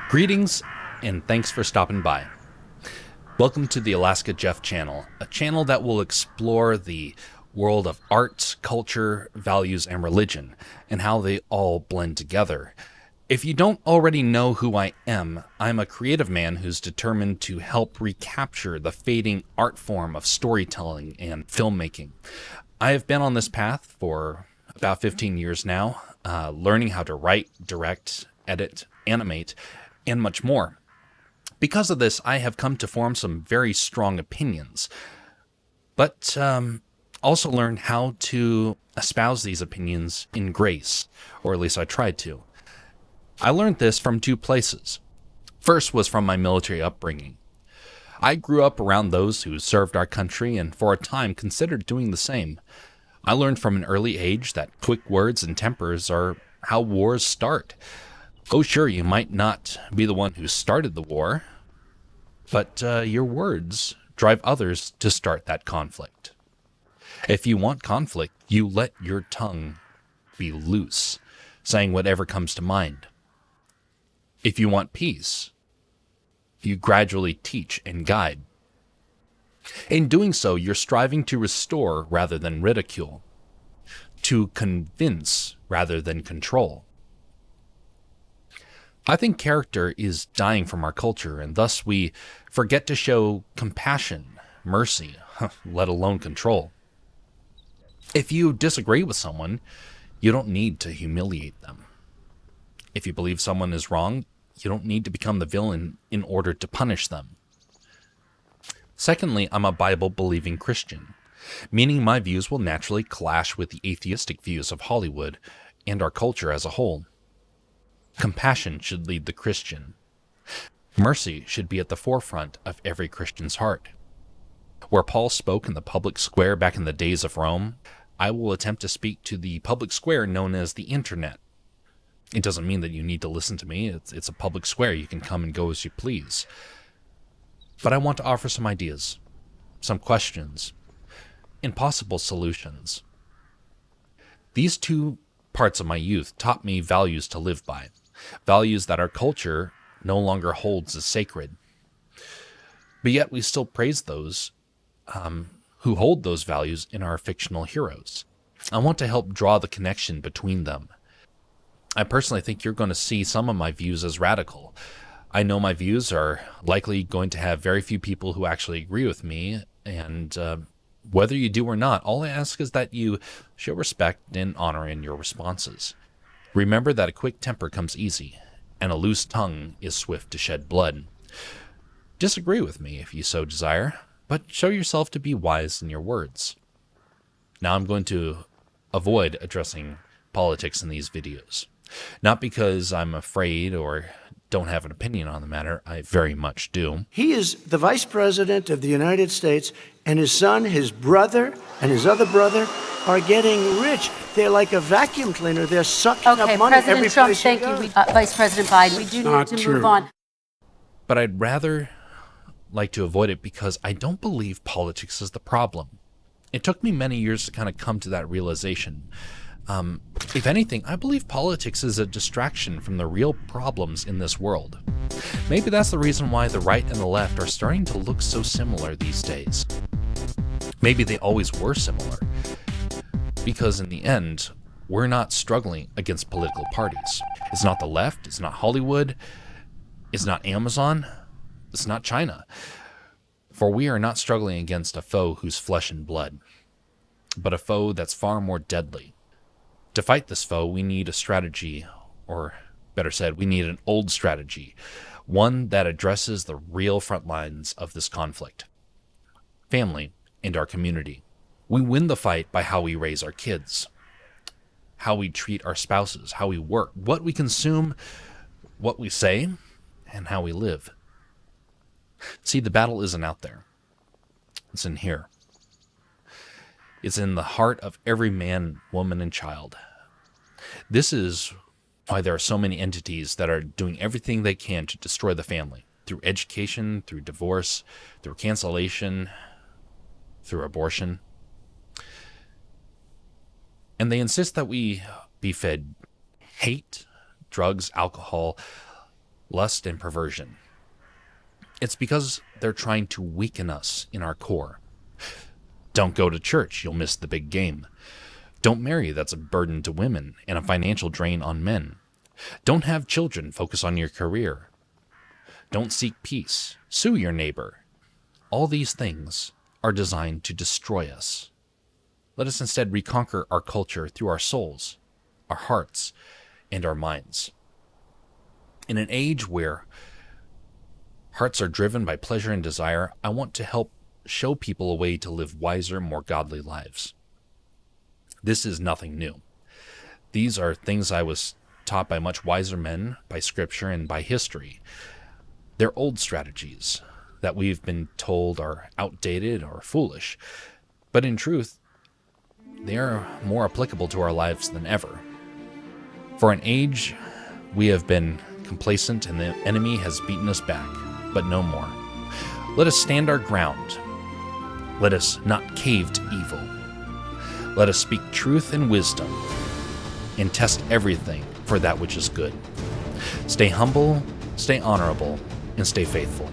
Greetings, and thanks for stopping by. Welcome to the Alaska Jeff channel, a channel that will explore the world of art, culture, values, and religion, and how they all blend together. If you don't already know who I am, I'm a creative man who's determined to help recapture the fading art form of storytelling and filmmaking. I have been on this path for about 15 years now, learning how to write, direct, edit, animate, and much more. Because of this, I have come to form some very strong opinions, but also learned how to espouse these opinions in grace, or at least I tried to. I learned this from two places. First was from my military upbringing. I grew up around those who served our country and for a time considered doing the same. I learned from an early age that quick words and tempers are how wars start. Oh, sure, you might not be the one who started the war, but your words drive others to start that conflict. If you want conflict, you let your tongue be loose, saying whatever comes to mind. If you want peace, you gradually teach and guide. In doing so, you're striving to restore rather than ridicule, to convince rather than control. I think character is dying from our culture, and thus we forget to show compassion, mercy, let alone control. If you disagree with someone, you don't need to humiliate them. If you believe someone is wrong, you don't need to become the villain in order to punish them. Secondly, I'm a Bible-believing Christian, meaning my views will naturally clash with the atheistic views of Hollywood and our culture as a whole. Compassion should lead the Christian. Mercy should be at the forefront of every Christian's heart. Where Paul spoke in the public square back in the days of Rome, I will attempt to speak to the public square known as the internet. It doesn't mean that you need to listen to me. It's a public square. You can come and go as you please. But I want to offer some ideas, some questions, and possible solutions. These two parts of my youth taught me values to live by. Values that our culture no longer holds as sacred. But yet we still praise those who hold those values in our fictional heroes. I want to help draw the connection between them. I personally think you're going to see some of my views as radical. I know my views are likely going to have very few people who actually agree with me, and whether you do or not, all I ask is that you show respect and honor in your responses. Remember that a quick temper comes easy, and a loose tongue is swift to shed blood. Disagree with me if you so desire, but show yourself to be wise in your words. Now I'm going to avoid addressing politics in these videos. Not because I'm afraid or don't have an opinion on the matter, I very much do. He is the Vice President of the United States, and his son, his brother, and his other brother are getting rich. They're like a vacuum cleaner. They're sucking up money President every Trump, place thank you go. you. Vice President Biden, we do need to move on. But I'd rather like to avoid it because I don't believe politics is the problem. It took me many years to kind of come to that realization. If anything, I believe politics is a distraction from the real problems in this world. Maybe that's the reason why the right and the left are starting to look so similar these days. Maybe they always were similar. Because in the end, we're not struggling against political parties. It's not the left, it's not Hollywood, it's not Amazon, it's not China. For we are not struggling against a foe who's flesh and blood, but a foe that's far more deadly. To fight this foe, we need a strategy, or better said, we need an old strategy, one that addresses the real front lines of this conflict. Family and our community. We win the fight by how we raise our kids, how we treat our spouses, how we work, what we consume, what we say, and how we live. See, the battle isn't out there. It's in here. It's in the heart of every man, woman, and child. This is why there are so many entities that are doing everything they can to destroy the family, through education, through divorce, through cancellation, through abortion. And they insist that we be fed hate, drugs, alcohol, lust, and perversion. It's because they're trying to weaken us in our core. Don't go to church, you'll miss the big game. Don't marry, that's a burden to women and a financial drain on men. Don't have children, focus on your career. Don't seek peace, sue your neighbor. All these things are designed to destroy us. Let us instead reconquer our culture through our souls, our hearts, and our minds. In an age where hearts are driven by pleasure and desire, I want to help show people a way to live wiser, more godly lives. This is nothing new. These are things I was taught by much wiser men, by scripture, and by history. They're old strategies that we've been told are outdated or foolish, but in truth, they are more applicable to our lives than ever. For an age, we have been complacent and the enemy has beaten us back, but no more. Let us stand our ground. Let us not cave to evil. Let us speak truth and wisdom and test everything for that which is good. Stay humble, stay honorable, and stay faithful.